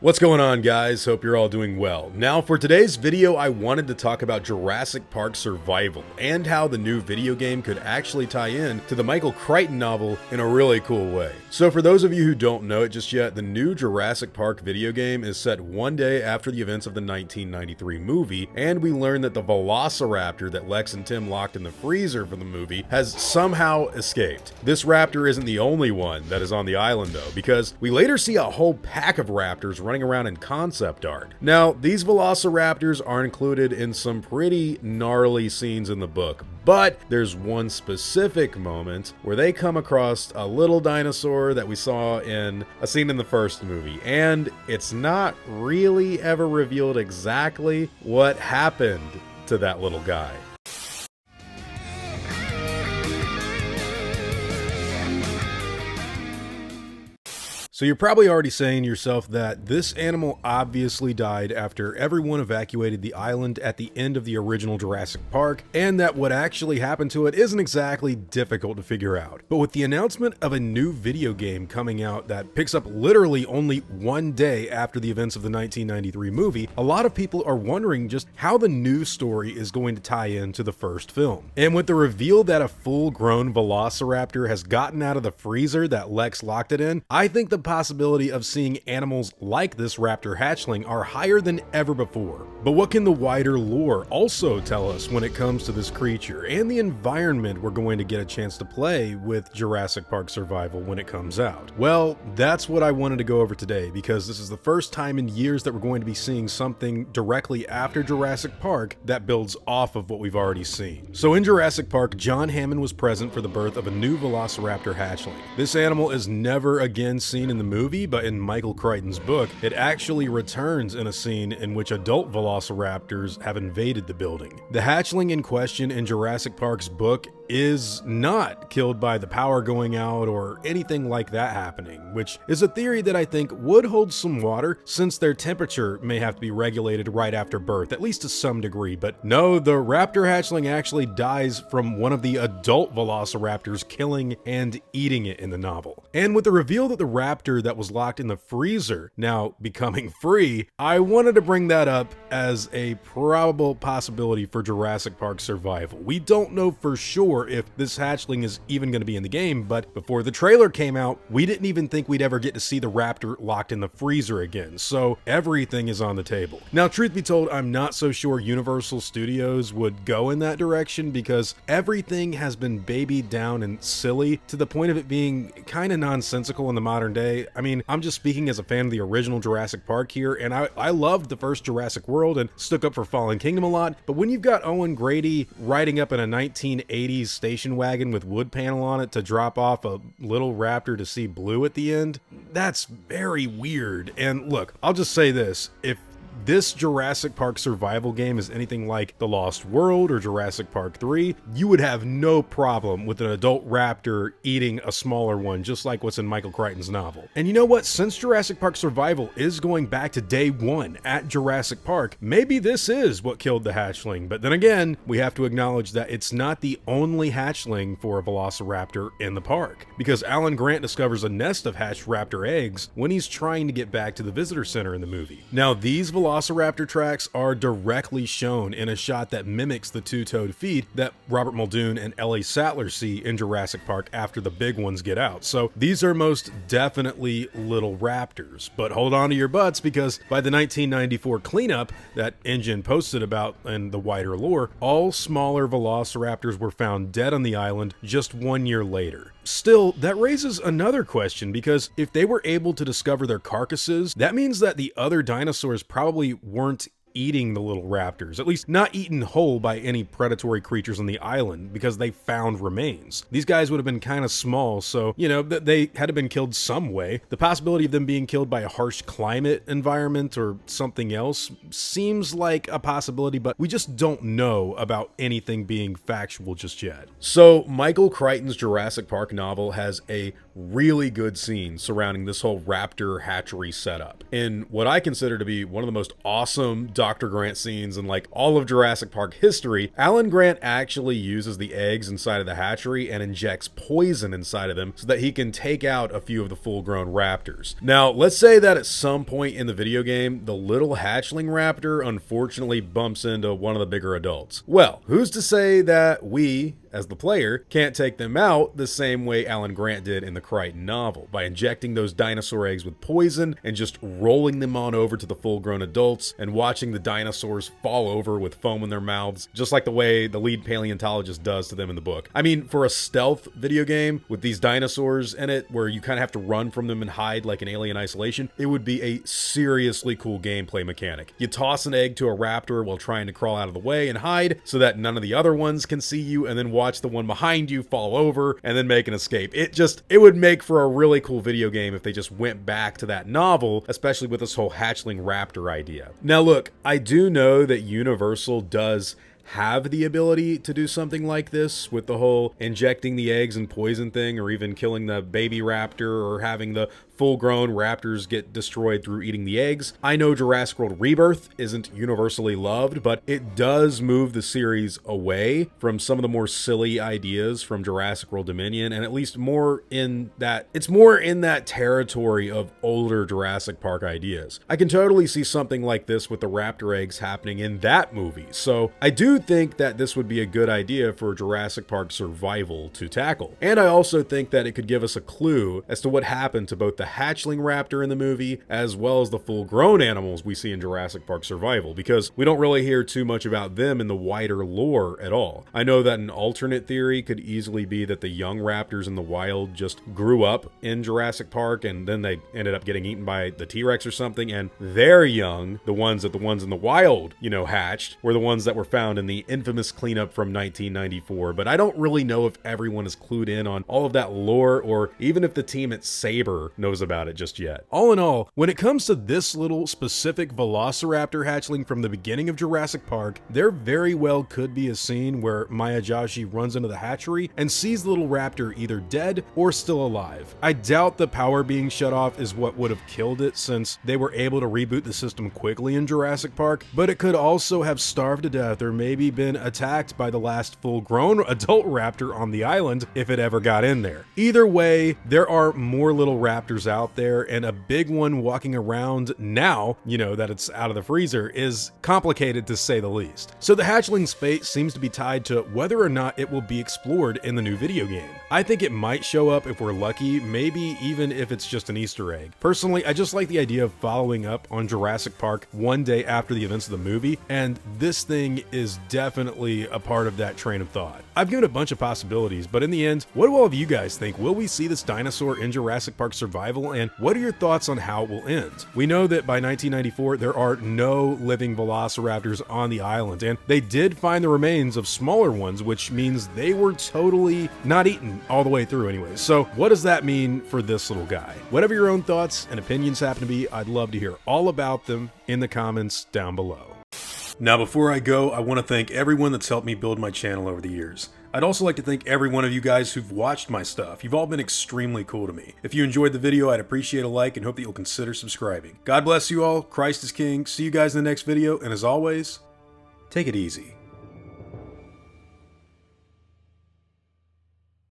What's going on, guys? Hope you're all doing well. Now for today's video, I wanted to talk about Jurassic Park Survival and how the new video game could actually tie in to the Michael Crichton novel in a really cool way. So for those of you who don't know it just yet, the new Jurassic Park video game is set one day after the events of the 1993 movie, and we learn that the Velociraptor that Lex and Tim locked in the freezer for the movie has somehow escaped. This raptor isn't the only one that is on the island though, because we later see a whole pack of raptors running around in concept art. Now, these velociraptors are included in some pretty gnarly scenes in the book, but there's one specific moment where they come across a little dinosaur that we saw in a scene in the first movie, and it's not really ever revealed exactly what happened to that little guy. So you're probably already saying to yourself that this animal obviously died after everyone evacuated the island at the end of the original Jurassic Park, and that what actually happened to it isn't exactly difficult to figure out. But with the announcement of a new video game coming out that picks up literally only one day after the events of the 1993 movie, a lot of people are wondering just how the new story is going to tie into the first film. And with the reveal that a full-grown velociraptor has gotten out of the freezer that Lex locked it in, I think the possibility of seeing animals like this raptor hatchling are higher than ever before. But what can the wider lore also tell us when it comes to this creature and the environment we're going to get a chance to play with Jurassic Park Survival when it comes out? Well, that's what I wanted to go over today, because this is the first time in years that we're going to be seeing something directly after Jurassic Park that builds off of what we've already seen. So in Jurassic Park, John Hammond was present for the birth of a new velociraptor hatchling. This animal is never again seen in the movie, but in Michael Crichton's book, it actually returns in a scene in which adult velociraptors have invaded the building. The hatchling in question in Jurassic Park's book is not killed by the power going out or anything like that happening, which is a theory that I think would hold some water, since their temperature may have to be regulated right after birth, at least to some degree. But no, the raptor hatchling actually dies from one of the adult velociraptors killing and eating it in the novel. And with the reveal that the raptor that was locked in the freezer now becoming free, I wanted to bring that up as a probable possibility for Jurassic Park Survival. We don't know for sure if this hatchling is even going to be in the game, but before the trailer came out, we didn't even think we'd ever get to see the raptor locked in the freezer again, so everything is on the table. Now, truth be told, I'm not so sure Universal Studios would go in that direction, because everything has been babied down and silly to the point of it being kind of nonsensical in the modern day. I mean, I'm just speaking as a fan of the original Jurassic Park here, and I loved the first Jurassic World and stuck up for Fallen Kingdom a lot, but when you've got Owen Grady riding up in a 1980s station wagon with wood panel on it to drop off a little raptor to see blue at the end, that's very weird. And look, I'll just say this: if this Jurassic Park Survival game is anything like The Lost World or Jurassic Park 3, you would have no problem with an adult raptor eating a smaller one, just like what's in Michael Crichton's novel. And you know what? Since Jurassic Park Survival is going back to day one at Jurassic Park, maybe this is what killed the hatchling. But then again, we have to acknowledge that it's not the only hatchling for a velociraptor in the park, because Alan Grant discovers a nest of hatched raptor eggs when he's trying to get back to the visitor center in the movie. Now, these velociraptor tracks are directly shown in a shot that mimics the two-toed feet that Robert Muldoon and Ellie Sattler see in Jurassic Park after the big ones get out. So these are most definitely little raptors. But hold on to your butts, because by the 1994 cleanup that InGen posted about in the wider lore, all smaller velociraptors were found dead on the island just 1 year later. Still, that raises another question, because if they were able to discover their carcasses, that means that the other dinosaurs probably weren't eating the little raptors, at least not eaten whole by any predatory creatures on the island, because they found remains. These guys would have been kind of small, so, you know, they had to have been killed some way. The possibility of them being killed by a harsh climate environment or something else seems like a possibility, but we just don't know about anything being factual just yet. So Michael Crichton's Jurassic Park novel has a really good scene surrounding this whole raptor hatchery setup in what I consider to be one of the most awesome Dr. Grant scenes and like all of Jurassic Park history, Alan Grant actually uses the eggs inside of the hatchery and injects poison inside of them so that he can take out a few of the full-grown raptors. Now, let's say that at some point in the video game, the little hatchling raptor unfortunately bumps into one of the bigger adults. Well, who's to say that we, as the player, can't take them out the same way Alan Grant did in the Crichton novel, by injecting those dinosaur eggs with poison and just rolling them on over to the full-grown adults and watching the dinosaurs fall over with foam in their mouths, just like the way the lead paleontologist does to them in the book. I mean, for a stealth video game with these dinosaurs in it, where you kind of have to run from them and hide like in Alien Isolation, it would be a seriously cool gameplay mechanic. You toss an egg to a raptor while trying to crawl out of the way and hide so that none of the other ones can see you, and then watch the one behind you fall over and then make an escape. It would make for a really cool video game if they just went back to that novel, especially with this whole hatchling raptor idea. Now look, I do know that Universal does have the ability to do something like this with the whole injecting the eggs and poison thing, or even killing the baby raptor, or having the full-grown raptors get destroyed through eating the eggs. I know Jurassic World Rebirth isn't universally loved, but it does move the series away from some of the more silly ideas from Jurassic World Dominion, and at least it's more in that territory of older Jurassic Park ideas. I can totally see something like this with the raptor eggs happening in that movie, so I do think that this would be a good idea for Jurassic Park Survival to tackle. And I also think that it could give us a clue as to what happened to both the hatchling raptor in the movie as well as the full-grown animals we see in Jurassic Park Survival, because we don't really hear too much about them in the wider lore at all. I know that an alternate theory could easily be that the young raptors in the wild just grew up in Jurassic Park and then they ended up getting eaten by the T-Rex or something, and their young, the ones in the wild, hatched, were the ones that were found in the infamous cleanup from 1994. But I don't really know if everyone is clued in on all of that lore, or even if the team at Saber knows about it just yet. All in all, when it comes to this little specific velociraptor hatchling from the beginning of Jurassic Park, there very well could be a scene where Miyajashi runs into the hatchery and sees the little raptor either dead or still alive. I doubt the power being shut off is what would have killed it, since they were able to reboot the system quickly in Jurassic Park, but it could also have starved to death or maybe been attacked by the last full-grown adult raptor on the island if it ever got in there. Either way, there are more little raptors out there, and a big one walking around now, that it's out of the freezer, is complicated to say the least. So the hatchling's fate seems to be tied to whether or not it will be explored in the new video game. I think it might show up if we're lucky, maybe even if it's just an Easter egg. Personally, I just like the idea of following up on Jurassic Park one day after the events of the movie, and this thing is definitely a part of that train of thought. I've given a bunch of possibilities, but in the end, what do all of you guys think? Will we see this dinosaur in Jurassic Park Survival, and what are your thoughts on how it will end? We know that by 1994, there are no living velociraptors on the island, and they did find the remains of smaller ones, which means they were totally not eaten all the way through anyways. So what does that mean for this little guy? Whatever your own thoughts and opinions happen to be, I'd love to hear all about them in the comments down below. Now, before I go, I want to thank everyone that's helped me build my channel over the years. I'd also like to thank every one of you guys who've watched my stuff. You've all been extremely cool to me. If you enjoyed the video, I'd appreciate a like and hope that you'll consider subscribing. God bless you all. Christ is King. See you guys in the next video, and as always, take it easy.